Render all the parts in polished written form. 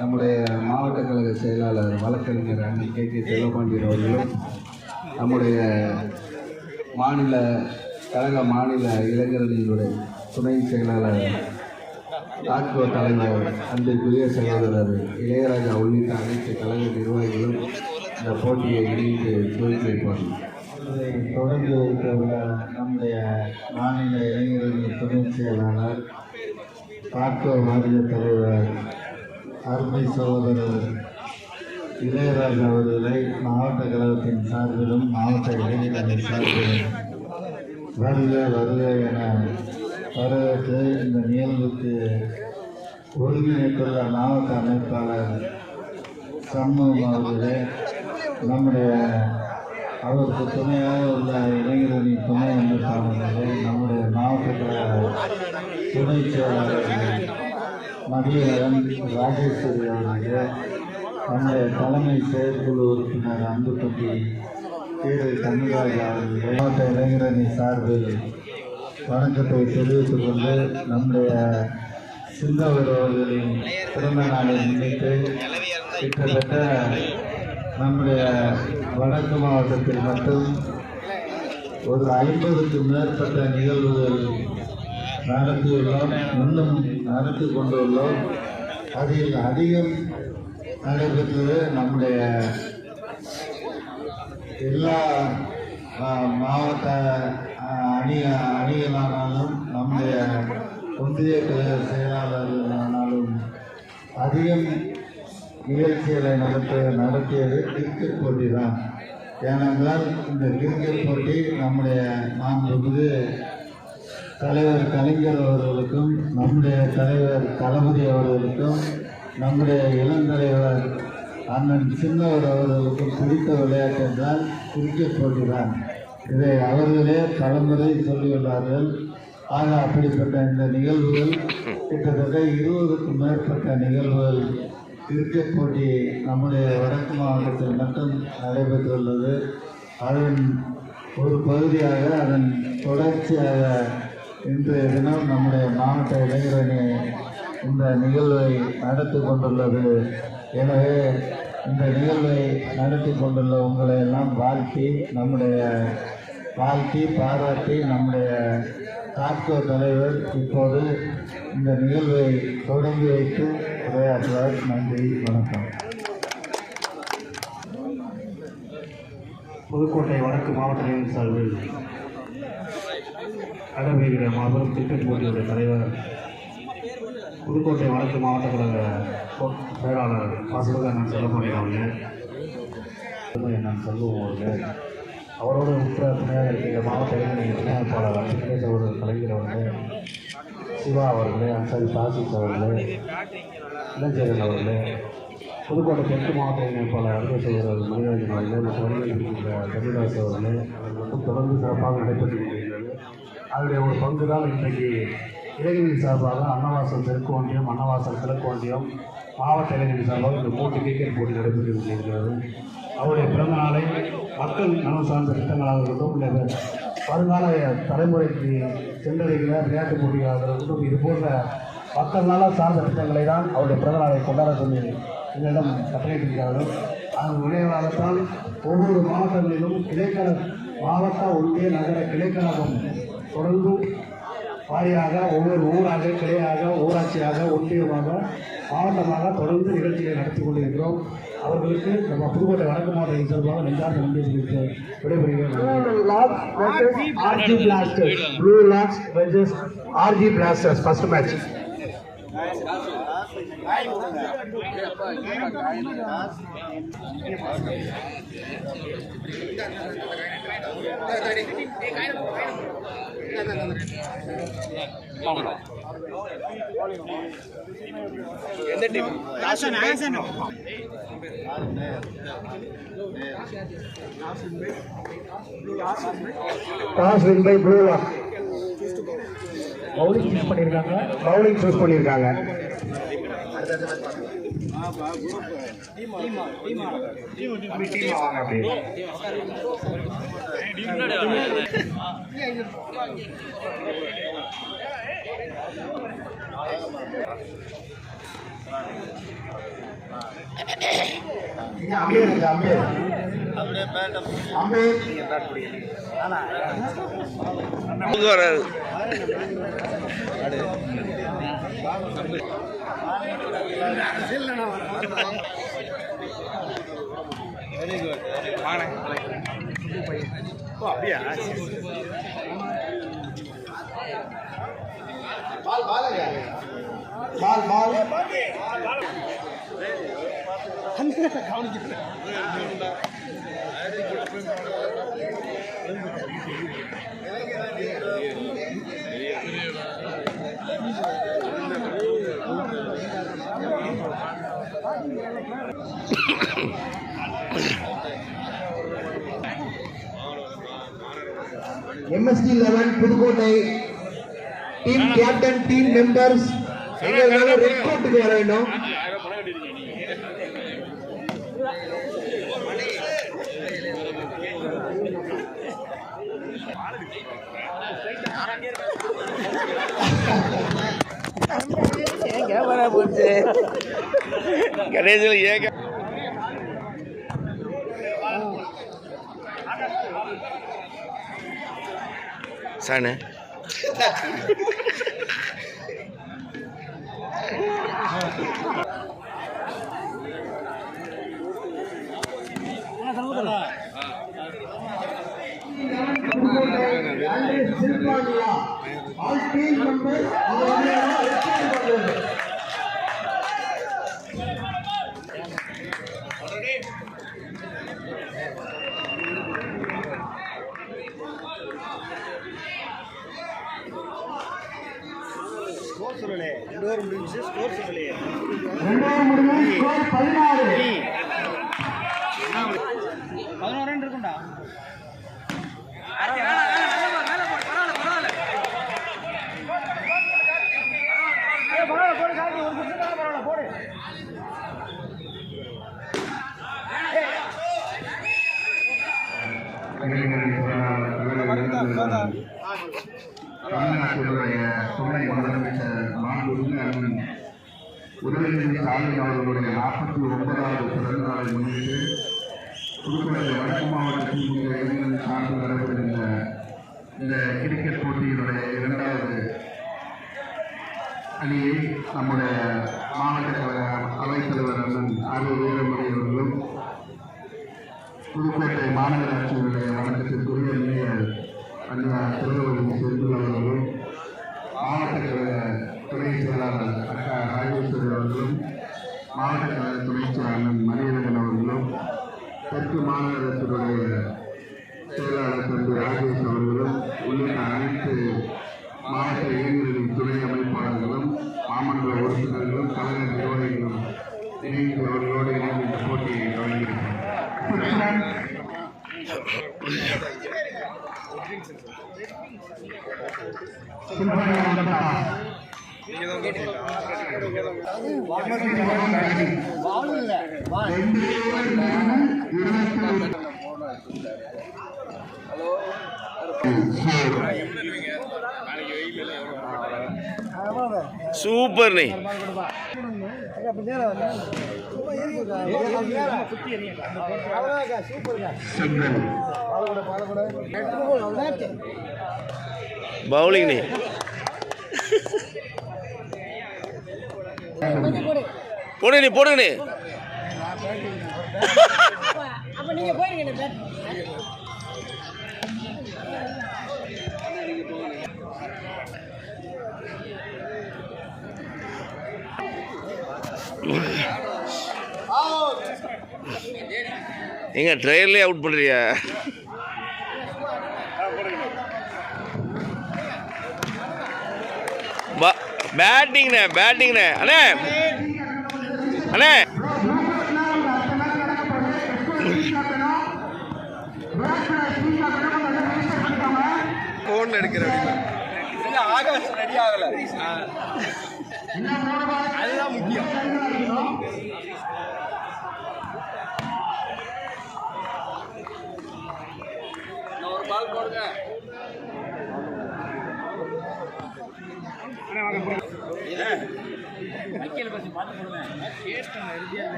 நம்முடைய மாவட்ட கழக செயலாளர் வழக்கறிஞர் அண்ணன் கே செல்வபாண்டியன் அவர்களும், நம்முடைய மாநில இளைஞரணியினுடைய துணை செயலாளர் தாக்குவ தலைவர் அன்பிற்குரிய சகோதரர் இளையராஜா உள்ளிட்ட அனைத்து கழக நிர்வாகிகளும் இந்த போட்டியை இணைந்து துவக்கி வைப்பார்கள். தொடர்ந்து வைத்துள்ள நம்முடைய மாநில இளைஞரணி துணை செயலாளர் தாக்குவ மாநில தலைவர் அருமை சகோதரர் இளையராஜா அவர்களை மாவட்ட கழகத்தின் சார்பிலும் மாவட்ட இளைஞரணி சார்பிலும் வருக என வரவேற்று இந்த நிகழ்வுக்கு ஒருங்கிணைத்துள்ள மாவட்ட அமைப்பாளர் சண்முகம் அவர்களே, நம்முடைய அவருக்கு துணையாக உள்ள இளைஞரணி துணை அமைப்பாளர்களே, நம்முடைய மாவட்ட கழக துணை செயலாளர்கள் மதியழகன் ராஜேஸ்வரி அவர்களே, நம்முடைய தலைமை செயற்குழு உறுப்பினர் அன்புப்பட்டி தமிழ்ராஜ் அவர்களே, மாவட்ட இளைஞரணி சார்பில் வணக்கத்தை தெரிவித்துக் கொண்டு நம்முடைய சிந்தவர் அவர்களின் பிறந்த நாளை முன்னிட்டு கிட்டத்தட்ட நம்முடைய வடக்கு மாவட்டத்தில் மட்டும் ஒரு 50க்கும் மேற்பட்ட நிகழ்வுகள் நடத்தியுள்ளோம், இன்னும் நடத்தி கொண்டுள்ளோம். அதில் அதிகம் நடைபெற்றது நம்முடைய எல்லா மாவட்ட அணிகளானாலும் நம்முடைய ஒன்றிய கழக செயலாளர்களானாலும் அதிகம் நிகழ்ச்சிகளை நடத்தியது கிரிக்கெட் போட்டி தான். ஏனென்றால் இந்த கிரிக்கெட் போட்டி நம்முடைய மாண்புமிகு தலைவர் கலைஞர் அவர்களுக்கும், நம்முடைய தலைவர் தளபதி அவர்களுக்கும், நம்முடைய இளந்தலைவர் அண்ணன் சின்னவர் அவர்களுக்கும் பிடித்த விளையாட்டு என்றால் கிரிக்கெட் போட்டி தான். இதை அவர்களே பலமுறை சொல்லியுள்ளார்கள். ஆக அப்படிப்பட்ட இந்த நிகழ்வுகள் கிட்டத்தட்ட 20க்கும் மேற்பட்ட நிகழ்வுகள் கிரிக்கெட் போட்டி நம்முடைய வடக்கு மாவட்டத்தில் மட்டும் நடைபெற்றுள்ளது. அதன் ஒரு பகுதியாக, அதன் தொடர்ச்சியாக இன்றைய தினம் நம்முடைய மாவட்ட இளைஞரணி இந்த நிகழ்வை நடத்தி கொண்டுள்ளது. எனவே இந்த நிகழ்வை நடத்தி கொண்டுள்ள உங்களை எல்லாம் பாராட்டி நம்முடைய தாக்குவ தலைவர் இப்போது இந்த நிகழ்வை தொடங்கி வைத்து உரையாற்றுவார். நன்றி, வணக்கம். புதுக்கோட்டை வடக்கு மாவட்ட இளைஞர் சார்பில் நடைபெறுகிற மாபெரும் கிரிக்கெட் போட்டியுடைய தலைவர் புதுக்கோட்டை வடக்கு மாவட்ட கழக செயலாளர் பாசகன் செல்லப்பாண்டியன் அவர்கள், நான் செல்வம் அவர்கள், அவரோடு உற்ற துணையாக இருக்கிற மாவட்ட இளைஞர் இணைப்பாளர் அன்புக்கேஷ் அவர்கள், கலைஞர் அவர்களே, சிவா அவர்களே, அன்சாரி பாசிஸ் அவர்களே, இளஞ்சேரன் அவர்களே, புதுக்கோட்டை தெற்கு மாவட்ட இணைப்பாளர் அன்புக்கேஷ் அவர்கள், மணிராஜன் அவர்களே மற்றும் வருகின்ற தமிழ்தாஸ் அவர்களே, அது மட்டும் தொடர்ந்து சிறப்பாக நடைபெற்று கொண்டிருக்கிறது. அதனுடைய ஒரு பங்கு தான் இன்றைக்கு இளைஞரின் சார்பாக அன்னவாசல் தெற்கு ஒன்றியம், அன்னவாசல் கிழக்கு ஒன்றியம், மாவட்ட இளைஞரின் சார்பாக இந்த 3 கிரிக்கெட் போட்டி நடைபெற்று கொண்டிருக்கிறது. அவருடைய பிறந்த நாளை மக்கள் நலன் சார்ந்த திட்டங்களாக இருக்கட்டும், இல்லை வருங்கால தலைமுறைக்கு சென்றடைகிற விளையாட்டுப் போட்டிகளாக இருக்கட்டும், இது போன்ற மக்கள் நல சார்ந்த திட்டங்களை தான் அவருடைய பிறந்த நாளை கொண்டாட சொல்லி எங்களிடம் கட்டளையிட்டிருக்கிறார்கள். அதன் விளைவாகத்தான் ஒவ்வொரு மாவட்டங்களிலும் மாவட்ட ஒன்றிய நகர கிளைக்கழகம் தொடர்ந்து வாரியாக ஒவ்வொரு ஊராக, கிளையாக, ஊராட்சியாக, ஒன்றியமாக, மாவட்டமாக தொடர்ந்து நிகழ்ச்சிகளை நடத்தி கொண்டிருக்கிறோம். அவர்களுக்கு நம்ம புதுக்கோட்டை வடக்கு மாவட்ட சார்பாக நெஞ்சார்ந்த நன்றி தெரிவித்து விடைபெறுகிறோம். Blue locks versus RG blasters first match. எந்த டீம்? ஆசன் toss win by blue lock. Bowling choose பண்ணியிருக்காங்க. அப்படியா MSD 11 Pudukkottai team captain team members எங்களுக்காக ரெட் கோட்டுக்கு வர வேண்டும். கடைசியில் ஏக சாண All team members ஸ்கோர் சொல்லலே 2 ஓவர் முடிஞ்சு ஸ்கோர் சொல்லலே 2 ஓவர் முடிஞ்சு ஸ்கோர் 16 11 ரன் இருக்கும்டா தமிழ்நாட்டினுடைய துணை முதலமைச்சர் மாண்புமிகு அண்ணன் உதயநிதி ஸ்டாலின் அவர்களுடைய 49வது பிறந்த நாளை முன்னிட்டு புதுக்கோட்டை வடக்கு மாவட்டத்தில் உள்ள இளைஞர்கள் சார்பில் நடைபெறுகின்ற இந்த கிரிக்கெட் போட்டியினுடைய 2வது அணியை நம்முடைய மாவட்ட கழக அவைத்தலைவர் அண்ணன் ஆர்வ வீரமணி அவர்களும் புதுக்கோட்டை மாநகராட்சியினுடைய வணக்கத்திற்குரிய மேயர் அண்ணா திருவள்ளூர் செந்தில் அவர்களும் மாவட்ட கழக துணை செயலாளர் அக்கா ராஜேஸ்வரி அவர்களும் மாவட்ட கழக துணை செயலாளர் மணியழகன் அவர்களும் தெற்கு மாநகரத்தினுடைய செயலாளர் தம்பி ராஜேஷ் அவர்களும் உள்ளிட்ட அனைத்து மாவட்ட இளைஞர்களின் துணை அமைப்பாளர்களும் மாமன்ற உறுப்பினர்களும் கழக நிர்வாகிகளும் இணைந்து அவர்களோடு இணைந்து இந்த போட்டியை தொடங்கியிருக்கிறோம். சூப்பர் நீ பவுலிங் நீ போடுங்க நீ அப்ப நீங்க போயிருங்க எங்க ட்ரையர்லேயே அவுட் பண்ணுறியா? பேட்டிங்ண்ணே அண்ணே அண்ணே ஃபோன் எடுக்கிற ஆகாஷ் ரெடி ஆகல, அதுதான் முக்கியம். ஒரு பால் போடுங்க. வைக்கல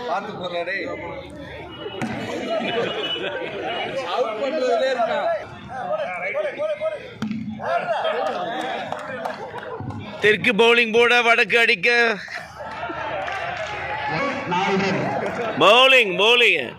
பார்த்து போறாடே அவுட் பண்றதுலே இருக்கா. தெற்கு பவுலிங் போட வடக்கு அடிக்க பவுலிங் பவுலிங்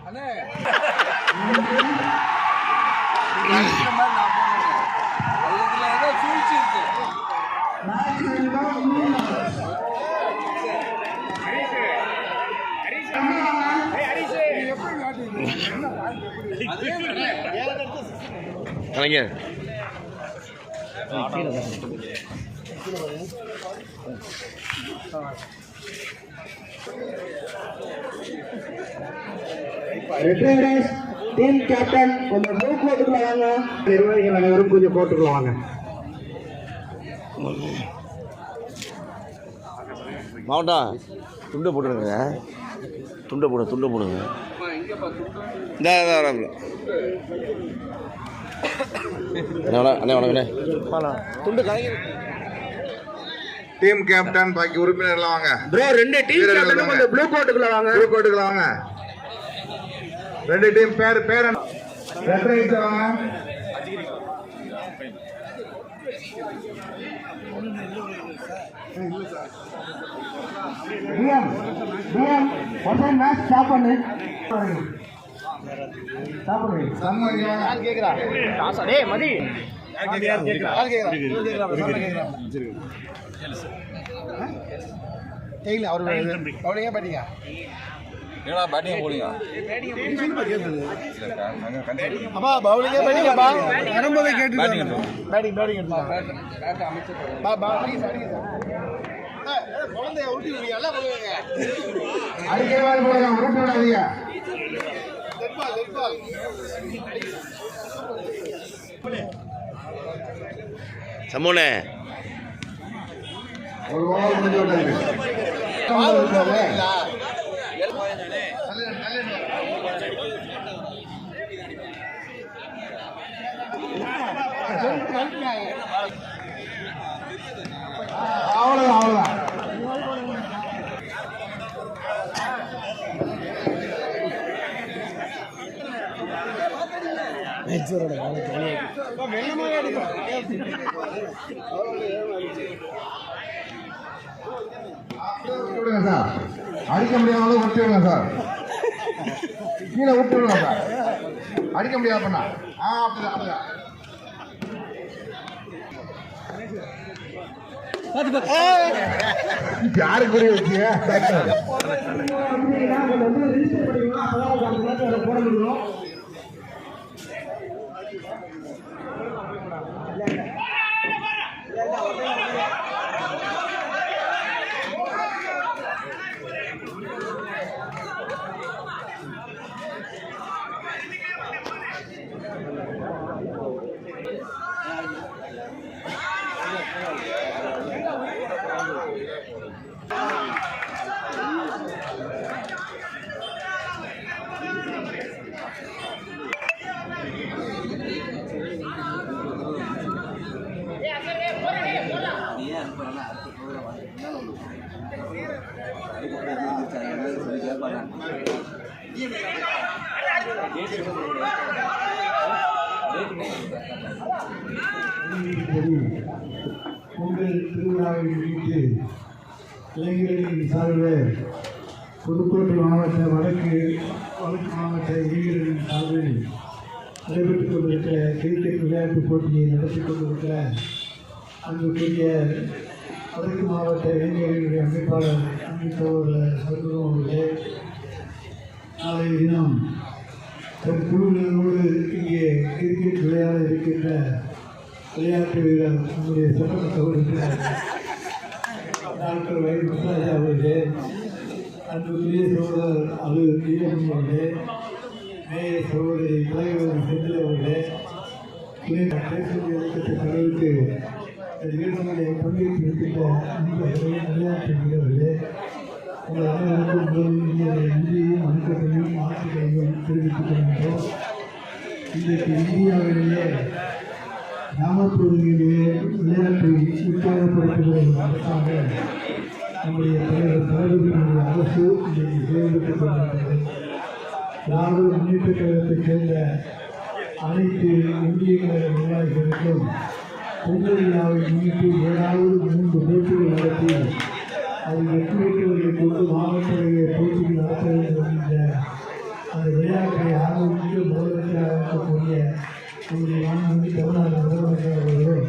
கலைஞர் ரெட் ரைடர்ஸ் டீம் கேப்டன் கொஞ்சம் ப்ளூ கோட்டுக்குள்ள வாங்க. நிர்வாகிகள் அனைவரும் கொஞ்சம் கோட்டுக்குள்ள வாங்க. மாவட்டம் துண்டை போட்டுருங்க, துண்டை போடுங்க. அண்ணே வணக்கண்ணே. துண்டு கலைஞர் டீம் கேப்டன் பாக்கி உறுப்பினர்லாம் வாங்க. ப்ரோ ரெண்டு டீம் கேப்டன் கொஞ்சம் ப்ளூ கோட்டுக்குள்ள வாங்க. ப்ளூ கோட்டுக்குள்ள வாங்க. ரெண்டு டீம் பேர் ரெட் ரைட் வாங்க. பிஎம் ஒன் மேட்ச் ஸ்டாப் பண்ணு. சண்முகி வாங்க. என்னடா பேட்டிங் போலீங்க அப்பா பவுலிங்கே பண்ணிங்கப்பா. வரும்போதே கேட்டு பேட்டிங் பேட்டிங் பா பா குழந்தைய ஊட்டி விடுங்க போடுங்க. அடிக்கடி போடுங்க, உருட்டு விடாதீங்க. சமூனே ஒரு ஓவர் முடிஞ்சு விட்டாங்க. அவ்வளவுதான். விடுங்க சார், அடிக்க முடியாத அளவு விட்டு விடுங்க சார், கீழே விட்டு விடுங்க சார், அடிக்க முடியாது பண்ணா. அப்படிதான் யாருக்கு புரிய வச்சு போட முடியும். பொங்கல் திருவிழாவை முன்னிட்டு இளைஞர்களின் சார்பில் புதுக்கோட்டை மாவட்ட வடக்கு மாவட்ட இளைஞர்களின் சார்பில் நடைபெற்றுக் கொண்டிருக்கிற கிரிக்கெட் விளையாட்டுப் போட்டியை நடத்தி கொண்டிருக்கிற அங்குக்குரிய வடக்கு மாவட்ட இளைஞர்களுடைய அமைப்பாளர் அமைச்சர் சர்வம் அவர்களே, நாளைய தினம் தன் குழுவினரோடு இங்கே கிரிக்கெட் விளையாட இருக்கின்ற விளையாட்டு வீரர் நம்முடைய சட்டமன்ற உறுப்பினர் டாக்டர் வயது முத்துராஜா அவர்களே, அன்புக்குரிய சகோதரர் அலு ஈரமணி அவர்களே, மேயர் சகோதரி தலைவர் செந்தில் அவர்களே, பேசும் இயக்கத்தின் தலைவருக்கு நிகழ்ச்சிகளை பங்கேற்றிருக்கின்ற நண்பர்களே, விளையாட்டு வீரர்களே, உங்கள் அனைவருக்கும் இந்தியையும் வணக்கத்தையும் ஆட்சிகளையும் தெரிவித்துக் கொள்கின்றோம். இன்றைக்கு இந்தியாவிலேயே கிராமப்பகுதியிலேயே விளையாட்டை உற்சாகப்படுத்துவதற்காக நம்முடைய தலைவர் தளபதியினுடைய அரசு இன்றைக்கு செயல்பட்டுக் கொண்டிருக்கிறது. திராவிட முன்னேற்றக் கழகத்தைச் சேர்ந்த அனைத்து இந்திய கழக நிர்வாகிகளுக்கும் பொங்கல் விழாவை முன்னிட்டு ஏதாவது 3 போட்டிகள் நடத்தி அதில் வெற்றி பெற்றவர்களை கொண்டு மாவட்டங்களிலே போட்டிகள் நடத்த வேண்டும் என்ற அந்த விளையாட்டை ஆரோக்கிய முதலமைச்சராகக்கூடிய நம்முடைய மாண்புமிகு தமிழ்நாடு முதலமைச்சர் அவர்களும்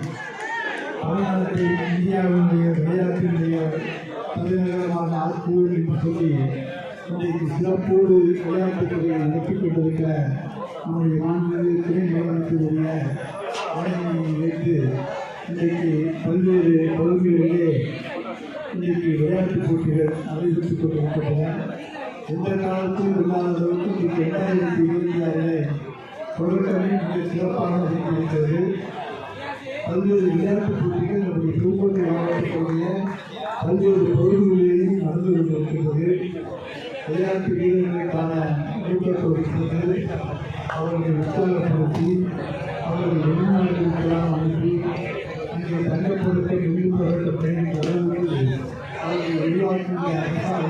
தமிழ்நாட்டை இந்தியாவினுடைய விளையாட்டினுடைய தலைநகரமாக ஆக்குவோம் என்று சொல்லி இன்றைக்கு சிறப்போடு விளையாட்டுத் துறையை நடத்திக் கொண்டிருக்கிற நம்முடைய மாண்புமிகு துணை முதலமைச்சருடைய ஆணையை வைத்து இன்றைக்கு பல்வேறு பகுதிகளிலே இன்றைக்கு விளையாட்டுப் போட்டிகள் நடைபெற்றுக் கொண்டிருக்கின்றன. எந்த காலத்திலும் இல்லாத அளவுக்கு இன்றைக்கு 2026 தொடக்கமே மிக சிறப்பாக நடைபெறுகிறது. பல்வேறு விளையாட்டுப் போட்டிகள் நம்முடைய புதுக்கோட்டை மாவட்டத்தினுடைய பல்வேறு பகுதிகளிலேயும் நடந்து கொண்டிருக்கிறது. விளையாட்டு வீரர்களுக்கான ஊக்கத்தொகைகள் அவர்களை உற்சாகப்படுத்தி அவர்கள் வெளிநாடுகளுக்கெல்லாம் அனுப்பி அங்கே தங்கப்படுத்த வெளிப்படுத்த அளவுக்கு அவர்கள் உருவாக்கிய அரசாக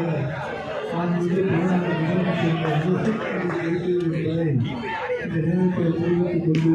நான் வந்து தமிழ்நாடு முதலமைச்சர் என்பதை இந்த நேரத்தில் தெரிவித்துக் கொண்டு